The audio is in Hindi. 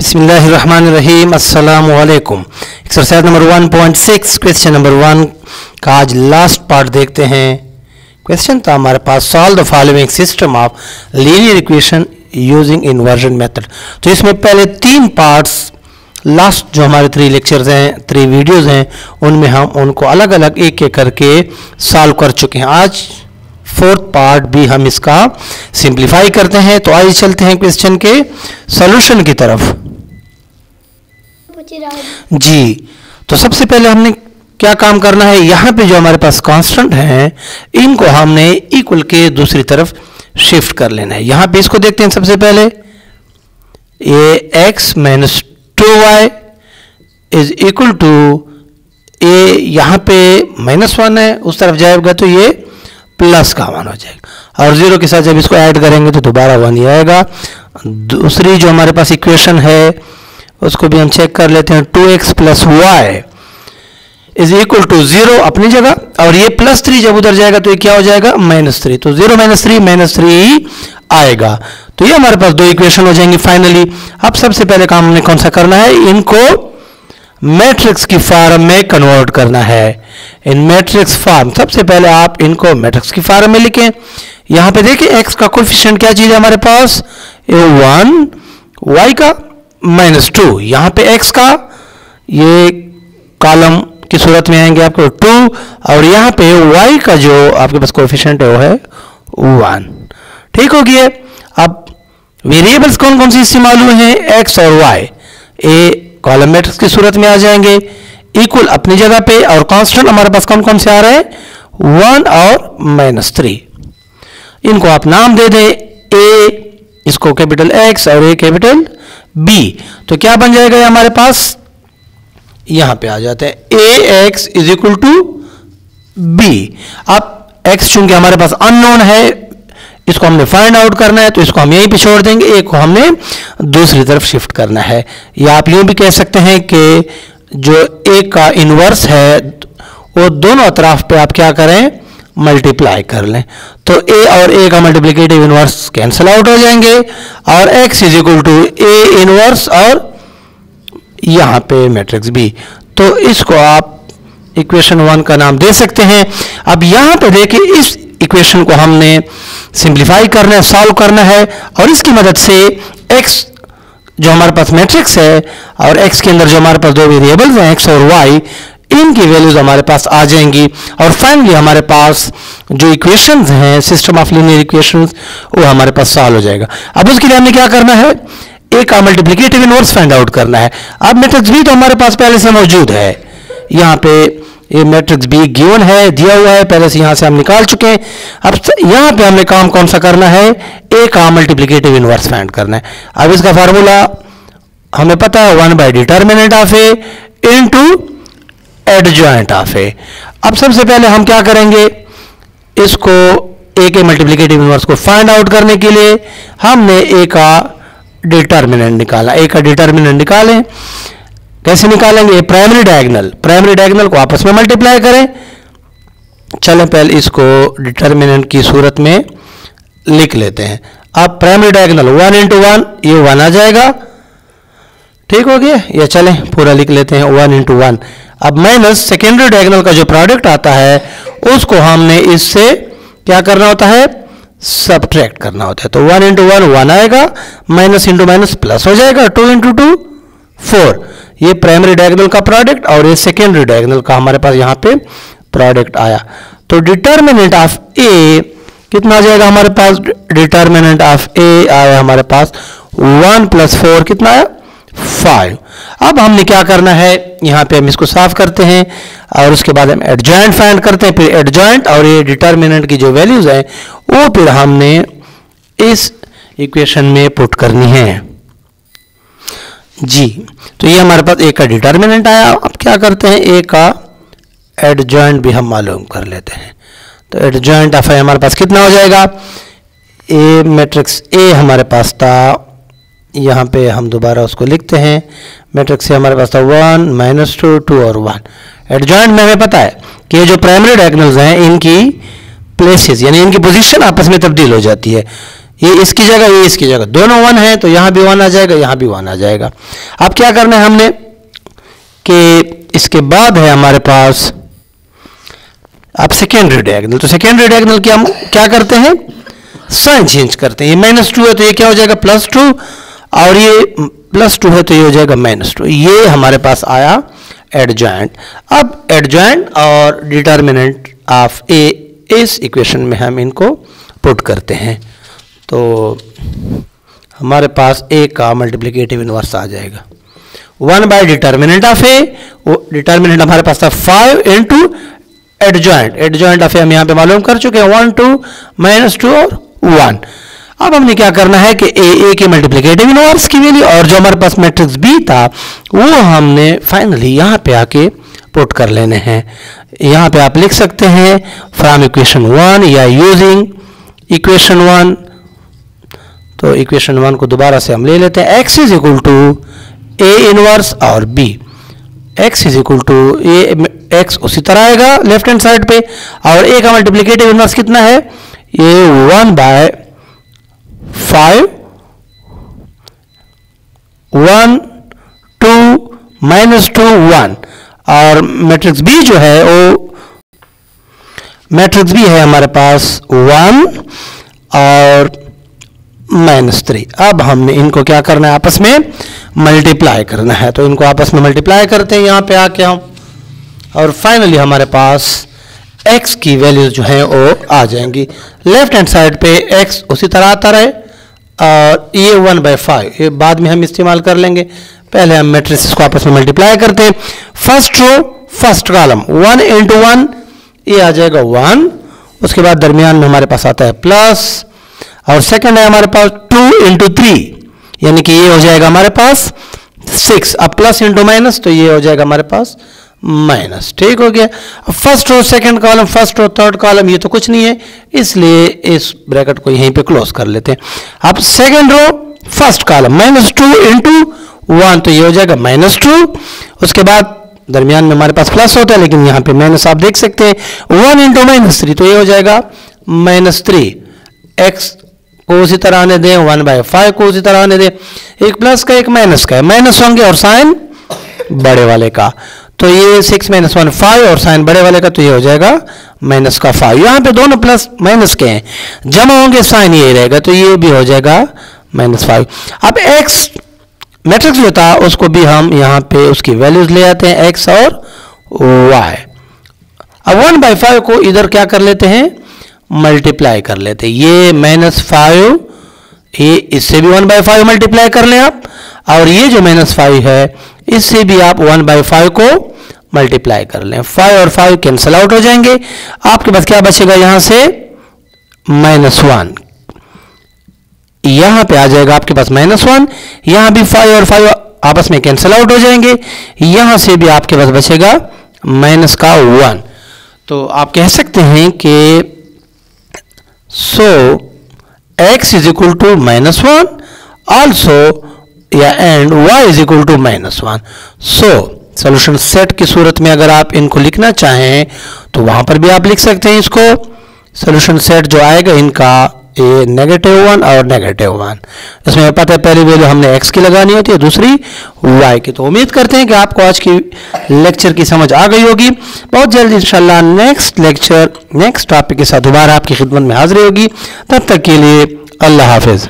बिस्मिल्लाहिर्रहमानिर्रहीम अस्सलामु अलैकुम। एक्सरसाइज नंबर 1.6 क्वेश्चन नंबर 1 का आज लास्ट पार्ट देखते हैं। क्वेश्चन था हमारे पास, solve the following system of linear equation using inversion method. तो इसमें पहले 3 पार्ट्स, लास्ट जो हमारे 3 लेक्चर्स हैं, 3 वीडियोस हैं, उनमें हम उनको अलग अलग एक एक करके सॉल्व कर चुके हैं। आज 4th पार्ट भी हम इसका सिंप्लीफाई करते हैं। तो आइए चलते हैं क्वेश्चन के सॉल्यूशन की तरफ। जी, तो सबसे पहले हमने क्या काम करना है, यहाँ पे जो हमारे पास कांस्टेंट हैं इनको हमने इक्वल के दूसरी तरफ शिफ्ट कर लेना है। यहाँ पे इसको देखते हैं सबसे पहले, A x minus 2y is equal to A, यहाँ पे -1 है, उस तरफ जाएगा तो ये प्लस का 1 हो जाएगा, और 0 के साथ जब इसको ऐड करेंगे तो दोबारा 1 ही आएगा। दूसरी जो हमारे पास इक्वेशन है उसको भी हम चेक कर लेते हैं। 2x plus Y is equal to 0 अपनी जगह, और ये +3 जब उधर जाएगा तो ये क्या हो जाएगा, -3। तो 0 - 3 ही आएगा। तो ये हमारे पास 2 इक्वेशन हो जाएंगी फाइनली। अब सबसे पहले काम हमने कौन सा करना है, इनको मैट्रिक्स की फॉर्म में कन्वर्ट करना है। इन मैट्रिक्स फॉर्म, सबसे पहले आप इनको मैट्रिक्स की फॉर्म में लिखें। यहां पे देखिए x का कोएफिशिएंट क्या चीज है हमारे पास, 1, y का -2, यहां पे x का ये कॉलम की सूरत में आएंगे आपको 2, और यहां पे y का जो आपके पास कोएफिशिएंट है वो है 1। ठीक हो गया। अब वेरिएबल्स कौन कौन सी इससे मालूम है, x और y, ए कॉलम मैट्रिक्स की सूरत में आ जाएंगे, इक्वल अपनी जगह पे, और कांस्टेंट हमारे पास कौन कौन से आ रहे हैं, 1 और -3। इनको आप नाम दे दें, ए इसको कैपिटल X और ए कैपिटल B। तो क्या बन जाएगा हमारे पास, यहां पे आ जाते हैं ax is equal to B। अब x चूंकि हमारे पास अननोन है, इसको हमने फाइंड आउट करना है, तो इसको हम यहीं पे छोड़ देंगे, ए को हमने दूसरी तरफ शिफ्ट करना है। या आप यूं भी कह सकते हैं कि जो ए का इनवर्स है वो दोनों तरफ पे आप क्या करें, मल्टीप्लाई कर लें। तो ए और ए का मल्टीप्लिकेटिव इनवर्स कैंसिल आउट हो जाएंगे, और x is equal to A inverse और यहां पे मैट्रिक्स B। तो इसको आप इक्वेशन 1 का नाम दे सकते हैं। अब यहां पे देखिए, इस इक्वेशन को हमने सिंप्लीफाई करना है, सॉल्व करना है, और इसकी मदद से x जो हमारे पास मैट्रिक्स है और x के अंदर जो हमारे पास 2 वेरिएबल्स हैं x और y, इनकी वैल्यूज हमारे पास आ जाएंगी, और फाइनली हमारे पास जो इक्वेशंस हैं सिस्टम ऑफ लीनियर इक्वेशंस, वो हमारे पास सॉल्व हो जाएगा। अब उसके लिए हमने क्या करना है, a का मल्टीप्लिकेटिव इनवर्स फाइंड आउट करना है। अब मैट्रिक्स B तो हमारे पास पहले से मौजूद है, यहाँ पे ये मैट्रिक्स B गिवन है, दिया हुआ है, पहले से यहां से हम निकाल चुके हैं। अब यहां पे हमने काम कौन सा करना है, a का मल्टीप्लिकेटिव इनवर्स फाइंड करना है। अब इसका फार्मूला हमें पता है, 1 bye determinant of a into adjoint of a। अब सबसे पहले हम क्या करेंगे, इसको a के मल्टीप्लिकेटिव इनवर्स को फाइंड आउट करने के लिए हमने a का डिटर्मिनेंट निकाला। a का डिटर्मिनेंट निकालें, कैसे निकालेंगे, प्राइमरी डायगोनल को आपस में मल्टीप्लाई करें। चलें पहले इसको डिटर्मिनेंट की सूरत में लिख लेते हैं। अब प्राइमरी डायगोनल 1 × 1, ये 1 आ जाएगा, ठीक हो गया। ये चलें पूरा लिख लेते हैं, 1 × 1। अब माइनस सेकेंडरी डायगोनल का जो प्रोडक्ट आता है उसको हमने इससे क्या करना होता है, सब्ट्रैक्ट करना होता है। तो 1 × 1 1 आएगा, माइनस इंटू माइनस प्लस हो जाएगा, 2 × 2 4। ये प्राइमरी डायगोनल का प्रोडक्ट, और ये सेकेंडरी डायगोनल का हमारे पास यहाँ पे प्रोडक्ट आया। तो डिटर्मिनेंट ऑफ ए कितना आ जाएगा हमारे पास, डिटर्मिनेंट ऑफ ए आया हमारे पास 1 + 4 कितना आया, 5। अब हमने क्या करना है, यहाँ पे हम इसको साफ करते हैं, और उसके बाद हम एडजॉइंट फाइंड करते हैं। फिर एडजॉइंट और ये डिटर्मिनेंट की जो वैल्यूज है वो फिर हमने इस इक्वेशन में पुट करनी है। जी, तो ये हमारे पास a का डिटर्मिनेंट आया। अब क्या करते हैं, a का एडजॉइंट भी हम मालूम कर लेते हैं। तो एडजॉइंट ऑफ a हमारे पास कितना हो जाएगा, a मैट्रिक्स A हमारे पास था, यहाँ पे हम दोबारा उसको लिखते हैं, मैट्रिक्स A हमारे पास था 1 -2 2 और 1। एडजॉइंट में हमें पता है कि जो प्राइमरी डायगोनल्स हैं इनकी प्लेसेस यानी इनकी पोजीशन आपस में तब्दील हो जाती है। ये इसकी जगह, ये इसकी जगह, दोनों 1 है तो यहाँ भी 1 आ जाएगा, यहाँ भी 1 आ जाएगा। अब क्या करना है हमने कि इसके बाद है हमारे पास अब सेकेंडरी डायगोनल। तो सेकेंडरी डायगोनल की हम क्या करते हैं, साइन चेंज करते हैं। ये -2 है तो ये क्या हो जाएगा +2, और ये +2 है तो ये हो जाएगा -2। ये हमारे पास आया एडजॉइंट। अब एडजॉइंट और डिटर्मिनेंट ऑफ ए इस इक्वेशन में हम इनको पुट करते हैं, तो हमारे पास ए का मल्टीप्लिकेटिव इनवर्स आ जाएगा 1 बाय डिटर्मिनेंट ऑफ ए। वो डिटर्मिनेंट हमारे पास था 5 इंटू एडजॉइंट। एडजॉइंट ऑफ ए हम यहाँ पे मालूम कर चुके हैं 1 2 -2 और 1। अब हमने क्या करना है कि ए के मल्टीप्लिकेटिव इनवर्स की वैल्यू और जो हमारे पास मैट्रिक्स बी था वो हमने फाइनली यहाँ पे आके पुट कर लेने हैं। यहाँ पे आप लिख सकते हैं फ्रॉम इक्वेशन 1 या यूजिंग इक्वेशन 1। तो इक्वेशन 1 को दोबारा से हम ले लेते हैं, x is equal to A inverse और b। x is equal to A, x उसी तरह आएगा लेफ्ट हैंड साइड पे, और a का मल्टीप्लिकेटिव इनवर्स कितना है, ये 1 बाय 5 1 2 -2 1, और मैट्रिक्स बी जो है वो मैट्रिक्स बी है हमारे पास 1 और -3। अब हमने इनको क्या करना है, आपस में मल्टीप्लाई करना है। तो इनको आपस में मल्टीप्लाई करते हैं यहाँ पे आके हम, और फाइनली हमारे पास x की वैल्यूज जो है वो आ जाएंगी। लेफ्ट हैंड साइड पे x उसी तरह आता रहे, और ये 1/5 ये बाद में हम इस्तेमाल कर लेंगे। पहले हम मैट्रिक्स को आपस में मल्टीप्लाई करते हैं। First row first column 1 into 1, ये आ जाएगा 1। उसके बाद दरमियान में हमारे पास आता है प्लस, और सेकंड है हमारे पास 2 इंटू 3, यानी कि ये हो जाएगा हमारे पास 6। अब प्लस इंटू माइनस तो ये हो जाएगा हमारे पास माइनस। ठीक हो गया। अब first row second column, first row third column, ये तो कुछ नहीं है, इसलिए इस ब्रैकेट को यहीं पे क्लोज कर लेते हैं। अब second row first column -2 into 1, तो ये हो जाएगा -2। उसके बाद दरमियान में हमारे पास प्लस होता है, लेकिन यहाँ पे माइनस आप देख सकते हैं 1 इंटू -3, तो ये हो जाएगा -3। x को उसी तरह आने दें, 1/5 को उसी तरह आने दें, एक प्लस का एक माइनस का है, माइनस होंगे और साइन बड़े वाले का, तो ये 6 - 1 5, और साइन बड़े वाले का तो ये हो जाएगा -5। यहाँ पे दोनों प्लस माइनस के हैं, जमा होंगे साइन ये रहेगा, तो ये भी हो जाएगा -5। अब x मैट्रिक्स जो था उसको भी हम यहाँ पे उसकी वैल्यूज ले आते हैं, x और y। अब 1/5 को इधर क्या कर लेते हैं, मल्टीप्लाई कर लेते हैं। ये -5, ये इससे भी 1/5 मल्टीप्लाई कर लें आप, और ये जो -5 है इससे भी आप 1/5 को मल्टीप्लाई कर लें। 5 और 5 कैंसिल आउट हो जाएंगे, आपके पास क्या बचेगा, यहां से -1, यहां पे आ जाएगा आपके पास -1, यहां भी 5 और 5 आपस में कैंसिल आउट हो जाएंगे, यहां से भी आपके पास बचेगा -1। तो आप कह सकते हैं कि x is equal to -1 also या and y is equal to -1। Solution set की सूरत में अगर आप इनको लिखना चाहें तो वहां पर भी आप लिख सकते हैं इसको। सॉल्यूशन सेट जो आएगा इनका ये -1 और -1, इसमें पता है पहली वैल्यू हमने x की लगानी होती है, दूसरी y की। तो उम्मीद करते हैं कि आपको आज की लेक्चर की समझ आ गई होगी। बहुत जल्द इंशाल्लाह नेक्स्ट लेक्चर नेक्स्ट टॉपिक के साथ दोबारा आपकी खिदमत में हाजिर होगी। तब तक के लिए अल्लाह हाफिज।